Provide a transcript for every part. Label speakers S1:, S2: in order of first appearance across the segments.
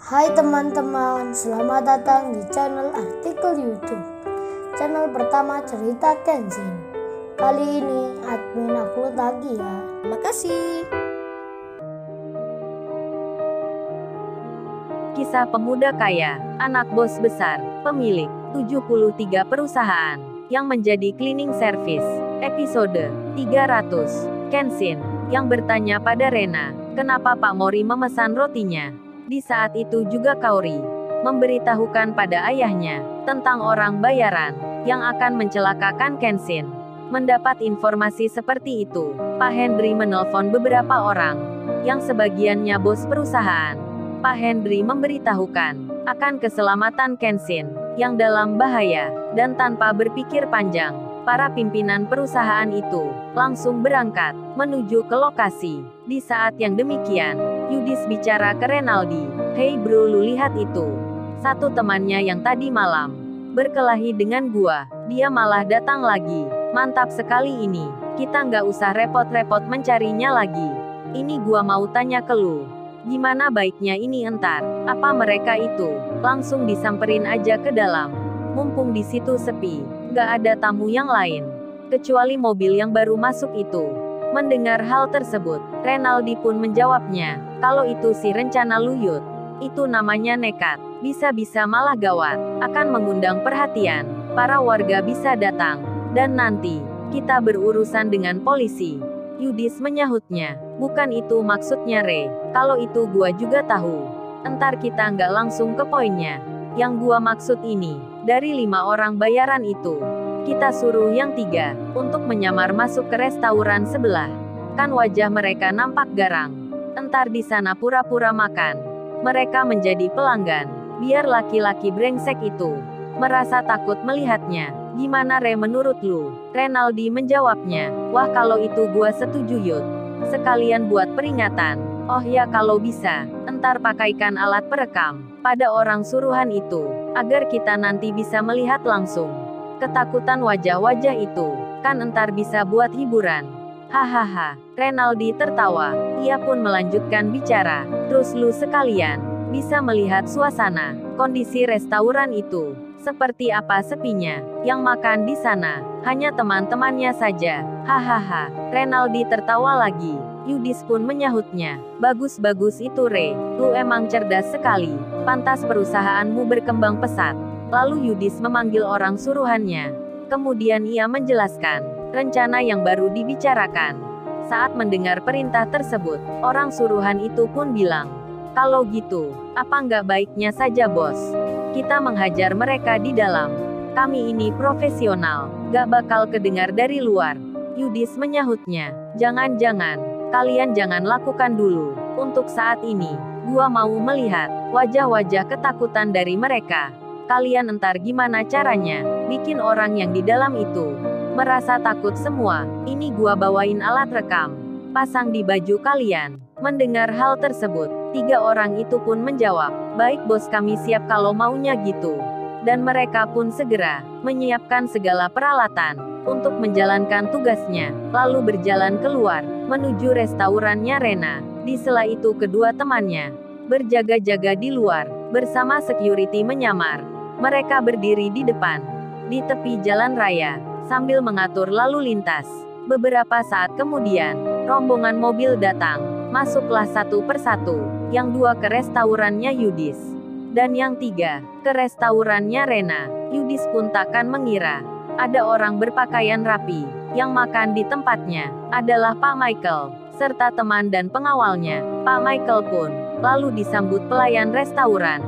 S1: Hai teman-teman, selamat datang di channel artikel YouTube. Channel pertama cerita Kenshin. Kali ini admin upload lagi ya.
S2: Terima kasih.
S3: Kisah pemuda kaya, anak bos besar, pemilik 73 perusahaan, yang menjadi cleaning service. Episode 300. Kenshin, yang bertanya pada Rena, kenapa Pak Mori memesan rotinya. Di saat itu juga Kaori memberitahukan pada ayahnya tentang orang bayaran yang akan mencelakakan Kenshin. Mendapat informasi seperti itu, Pak Henry menelpon beberapa orang yang sebagiannya bos perusahaan. Pak Henry memberitahukan akan keselamatan Kenshin yang dalam bahaya, dan tanpa berpikir panjang, para pimpinan perusahaan itu langsung berangkat menuju ke lokasi. Di saat yang demikian, Yudis bicara ke Renaldi, "Hei bro, lu lihat itu. Satu temannya yang tadi malam berkelahi dengan gua, dia malah datang lagi. Mantap sekali ini. Kita nggak usah repot-repot mencarinya lagi. Ini gua mau tanya ke lu. Gimana baiknya ini entar? Apa mereka itu langsung disamperin aja ke dalam? Mumpung di situ sepi, nggak ada tamu yang lain kecuali mobil yang baru masuk itu." Mendengar hal tersebut, Renaldi pun menjawabnya, "Kalau itu sih rencana Luyut. Itu namanya nekat. Bisa-bisa malah gawat. Akan mengundang perhatian. Para warga bisa datang. Dan nanti, kita berurusan dengan polisi." Yudis menyahutnya, "Bukan itu maksudnya Re. Kalau itu gua juga tahu. Entar kita nggak langsung ke poinnya. Yang gua maksud ini, dari 5 orang bayaran itu, kita suruh yang 3 untuk menyamar masuk ke restoran sebelah. Kan wajah mereka nampak garang. Entar di sana pura-pura makan. Mereka menjadi pelanggan. Biar laki-laki brengsek itu merasa takut melihatnya. Gimana Re menurut lu?" Renaldi menjawabnya, "Wah kalau itu gua setuju Yud. Sekalian buat peringatan. Oh ya kalau bisa, entar pakaikan alat perekam pada orang suruhan itu, agar kita nanti bisa melihat langsung ketakutan wajah-wajah itu. Kan entar bisa buat hiburan." Hahaha. Renaldi tertawa. Ia pun melanjutkan bicara, "Terus lu sekalian bisa melihat suasana, kondisi restoran itu. Seperti apa sepinya. Yang makan di sana hanya teman-temannya saja." Hahaha. Renaldi tertawa lagi. Yudis pun menyahutnya, "Bagus-bagus itu Re. Lu emang cerdas sekali. Pantas perusahaanmu berkembang pesat." Lalu Yudis memanggil orang suruhannya. Kemudian ia menjelaskan rencana yang baru dibicarakan. Saat mendengar perintah tersebut, orang suruhan itu pun bilang, "Kalau gitu, apa nggak baiknya saja bos? Kita menghajar mereka di dalam. Kami ini profesional, nggak bakal kedengar dari luar." Yudis menyahutnya, "Jangan-jangan, kalian jangan lakukan dulu. Untuk saat ini, gua mau melihat wajah-wajah ketakutan dari mereka. Kalian entar gimana caranya bikin orang yang di dalam itu merasa takut semua. Ini gua bawain alat rekam. Pasang di baju kalian." Mendengar hal tersebut, 3 orang itu pun menjawab, "Baik bos, kami siap kalau maunya gitu." Dan mereka pun segera menyiapkan segala peralatan untuk menjalankan tugasnya, lalu berjalan keluar menuju restorannya Rena. Di sela itu kedua temannya berjaga-jaga di luar bersama security menyamar. Mereka berdiri di depan, di tepi jalan raya, sambil mengatur lalu lintas. Beberapa saat kemudian, rombongan mobil datang. Masuklah satu persatu. Yang 2 ke restorannya Yudis, dan yang 3 ke restorannya Rena. Yudis pun takkan mengira ada orang berpakaian rapi yang makan di tempatnya adalah Pak Michael serta teman dan pengawalnya. Pak Michael pun lalu disambut pelayan restoran.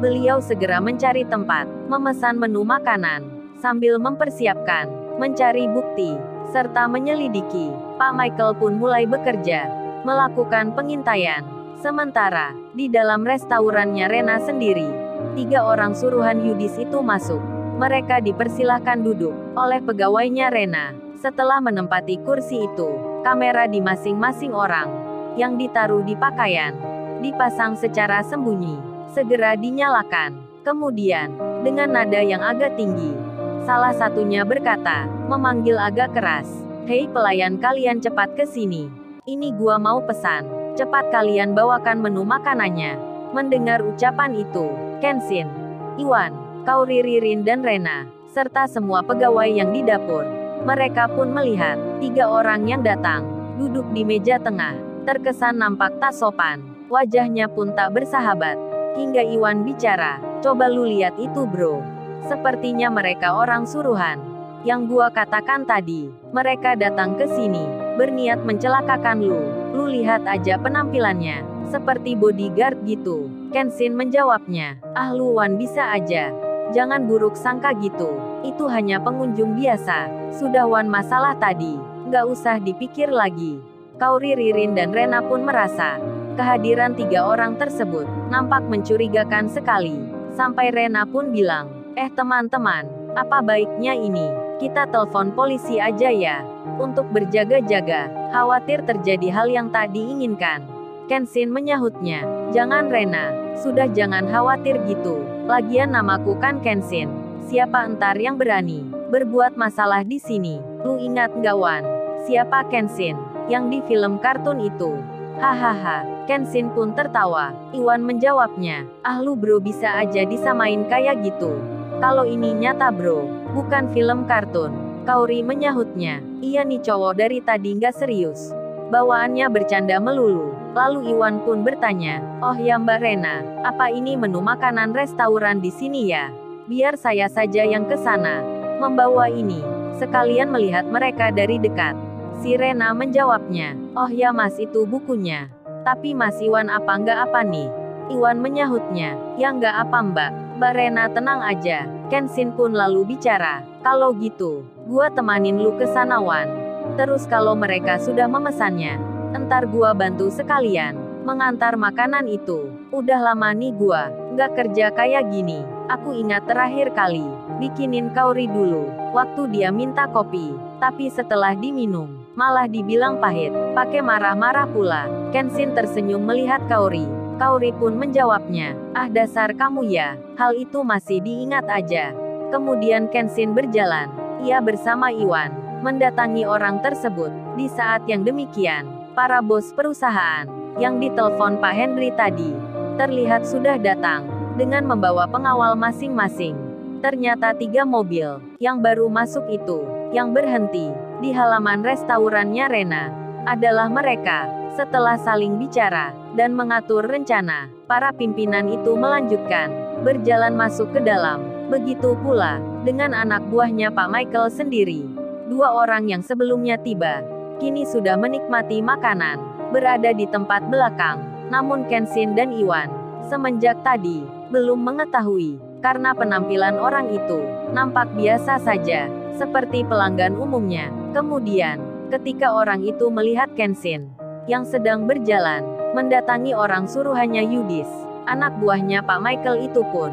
S3: Beliau segera mencari tempat, memesan menu makanan, sambil mempersiapkan mencari bukti, serta menyelidiki. Pak Michael pun mulai bekerja, melakukan pengintaian. Sementara, di dalam restorannya Rena sendiri, 3 orang suruhan Yudis itu masuk. Mereka dipersilahkan duduk oleh pegawainya Rena. Setelah menempati kursi itu, kamera di masing-masing orang yang ditaruh di pakaian dipasang secara sembunyi. Segera dinyalakan. Kemudian, dengan nada yang agak tinggi, salah satunya berkata, memanggil agak keras, "Hei pelayan, kalian cepat ke sini. Ini gua mau pesan. Cepat kalian bawakan menu makanannya." Mendengar ucapan itu, Kenshin, Iwan, Kaori, Ririn dan Rena, serta semua pegawai yang di dapur. Mereka pun melihat 3 orang yang datang, duduk di meja tengah, terkesan nampak tak sopan, wajahnya pun tak bersahabat. Hingga Iwan bicara, "Coba lu lihat itu bro. Sepertinya mereka orang suruhan. Yang gua katakan tadi, mereka datang ke sini, berniat mencelakakan lu. Lu lihat aja penampilannya, seperti bodyguard gitu." Kenshin menjawabnya, "Ah lu Wan bisa aja. Jangan buruk sangka gitu. Itu hanya pengunjung biasa. Sudah Wan masalah tadi, nggak usah dipikir lagi." Kaori, Ririn dan Rena pun merasa kehadiran 3 orang tersebut nampak mencurigakan sekali. Sampai Rena pun bilang, teman-teman, apa baiknya ini kita telepon polisi aja ya, untuk berjaga-jaga, khawatir terjadi hal yang tak diinginkan." Kenshin menyahutnya, "Jangan Rena, sudah jangan khawatir gitu. Lagian namaku kan Kenshin. Siapa entar yang berani berbuat masalah di sini. Lu ingat nggak Wan? Siapa Kenshin yang di film kartun itu?" Hahaha, Kenshin pun tertawa. Iwan menjawabnya, "Ah lu bro bisa aja disamain kayak gitu. Kalau ini nyata bro, bukan film kartun." Kaori menyahutnya, "Iya nih cowok dari tadi nggak serius. Bawaannya bercanda melulu." Lalu Iwan pun bertanya, "Oh ya Mbak Rena, apa ini menu makanan restoran di sini ya? Biar saya saja yang ke sana membawa ini, sekalian melihat mereka dari dekat." Si Rena menjawabnya, "Oh ya Mas itu bukunya. Tapi Mas Iwan apa nggak apa nih?" Iwan menyahutnya, "Ya nggak apa Mbak." "Mbak Rena tenang aja." Kenshin pun lalu bicara, "Kalau gitu, gua temanin lu ke sana Wan. Terus kalau mereka sudah memesannya, entar gua bantu sekalian mengantar makanan itu. Udah lama nih gua nggak kerja kayak gini. Aku ingat terakhir kali bikinin Kaori dulu, waktu dia minta kopi. Tapi setelah diminum, malah dibilang pahit, pakai marah-marah pula." Kenshin tersenyum melihat Kaori. Kaori pun menjawabnya, "Ah dasar kamu ya, hal itu masih diingat aja." Kemudian Kenshin berjalan, ia bersama Iwan, mendatangi orang tersebut. Di saat yang demikian, para bos perusahaan yang ditelepon Pak Henry tadi, terlihat sudah datang, dengan membawa pengawal masing-masing. Ternyata 3 mobil yang baru masuk itu, yang berhenti di halaman restorannya Rena, adalah mereka. Setelah saling bicara dan mengatur rencana, para pimpinan itu melanjutkan berjalan masuk ke dalam. Begitu pula dengan anak buahnya Pak Michael sendiri. 2 orang yang sebelumnya tiba, kini sudah menikmati makanan, berada di tempat belakang. Namun Kenshin dan Iwan, semenjak tadi, belum mengetahui, karena penampilan orang itu nampak biasa saja, seperti pelanggan umumnya. Kemudian, ketika orang itu melihat Kenshin yang sedang berjalan mendatangi orang suruhannya Yudis, anak buahnya Pak Michael itu pun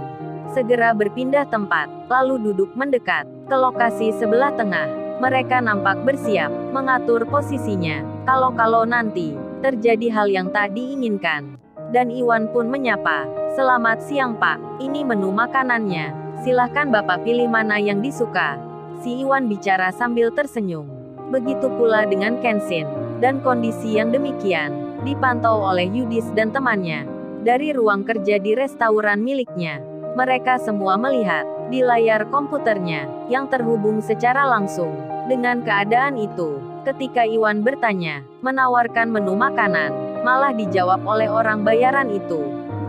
S3: segera berpindah tempat, lalu duduk mendekat ke lokasi sebelah tengah. Mereka nampak bersiap mengatur posisinya, kalau nanti terjadi hal yang tak diinginkan. Dan Iwan pun menyapa, "Selamat siang Pak, ini menu makanannya. Silahkan Bapak pilih mana yang disuka." Si Iwan bicara sambil tersenyum. Begitu pula dengan Kenshin. Dan kondisi yang demikian dipantau oleh Yudis dan temannya. Dari ruang kerja di restoran miliknya, mereka semua melihat di layar komputernya yang terhubung secara langsung dengan keadaan itu. Ketika Iwan bertanya, menawarkan menu makanan, malah dijawab oleh orang bayaran itu.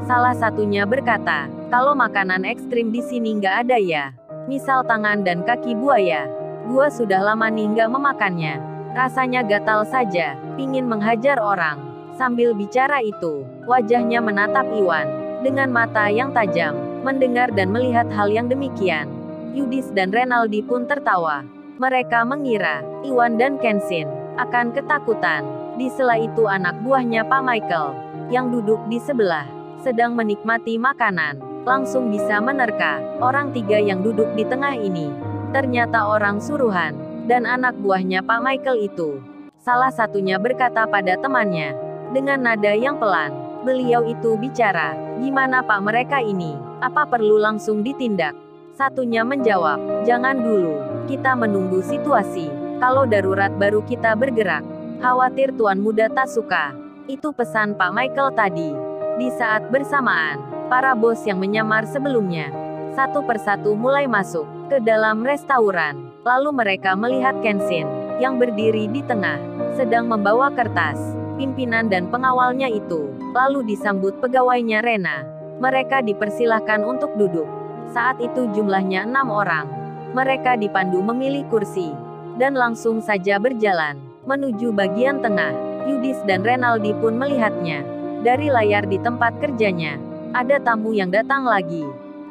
S3: Salah satunya berkata, "Kalau makanan ekstrim di sini nggak ada ya. Misal tangan dan kaki buaya. Gua sudah lama nih nggak memakannya. Rasanya gatal saja, pingin menghajar orang." Sambil bicara itu, wajahnya menatap Iwan dengan mata yang tajam. Mendengar dan melihat hal yang demikian, Yudis dan Renaldi pun tertawa. Mereka mengira Iwan dan Kenshin akan ketakutan. Di sela itu anak buahnya Pak Michael, yang duduk di sebelah, sedang menikmati makanan, langsung bisa menerka, orang 3 yang duduk di tengah ini ternyata orang suruhan, dan anak buahnya Pak Michael itu. Salah satunya berkata pada temannya, dengan nada yang pelan, beliau itu bicara, "Gimana Pak mereka ini? Apa perlu langsung ditindak?" Satunya menjawab, "Jangan dulu, kita menunggu situasi. Kalau darurat baru kita bergerak. Khawatir Tuan Muda tak suka." Itu pesan Pak Michael tadi. Di saat bersamaan, para bos yang menyamar sebelumnya satu persatu mulai masuk ke dalam restoran. Lalu mereka melihat Kenshin yang berdiri di tengah, sedang membawa kertas. Pimpinan dan pengawalnya itu lalu disambut pegawainya Rena. Mereka dipersilahkan untuk duduk. Saat itu jumlahnya 6 orang. Mereka dipandu memilih kursi dan langsung saja berjalan menuju bagian tengah. Yudis dan Renaldi pun melihatnya dari layar di tempat kerjanya. Ada tamu yang datang lagi.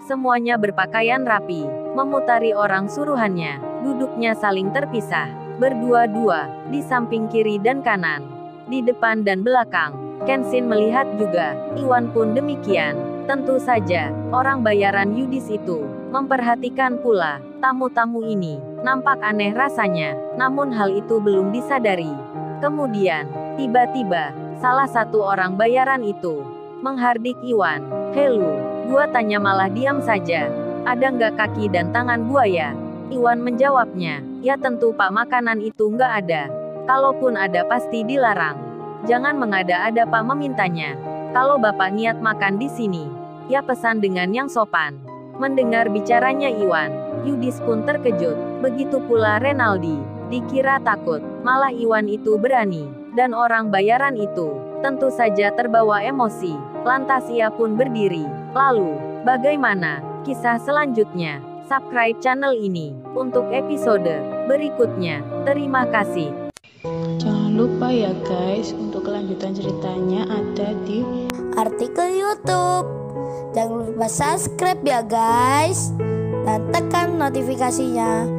S3: Semuanya berpakaian rapi, memutari orang suruhannya. Duduknya saling terpisah, berdua-dua, di samping kiri dan kanan, di depan dan belakang. Kenshin melihat juga, Iwan pun demikian. Tentu saja, orang bayaran Yudis itu memperhatikan pula tamu-tamu ini. Nampak aneh rasanya, namun hal itu belum disadari. Kemudian, tiba-tiba, salah satu orang bayaran itu menghardik Iwan. "Helu," gua tanya malah diam saja. "Ada nggak kaki dan tangan buaya?" Iwan menjawabnya, "Ya tentu pak, makanan itu nggak ada. Kalaupun ada pasti dilarang. Jangan mengada-ada pak memintanya. Kalau bapak niat makan di sini, ya pesan dengan yang sopan." Mendengar bicaranya Iwan, Yudis pun terkejut. Begitu pula Renaldi. Dikira takut, malah Iwan itu berani. Dan orang bayaran itu tentu saja terbawa emosi. Lantas ia pun berdiri. Lalu, bagaimana kisah selanjutnya? Subscribe channel ini untuk episode berikutnya. Terima kasih.
S2: Jangan lupa ya guys, untuk kelanjutan ceritanya ada di
S1: artikel YouTube. Jangan lupa subscribe ya guys, dan tekan notifikasinya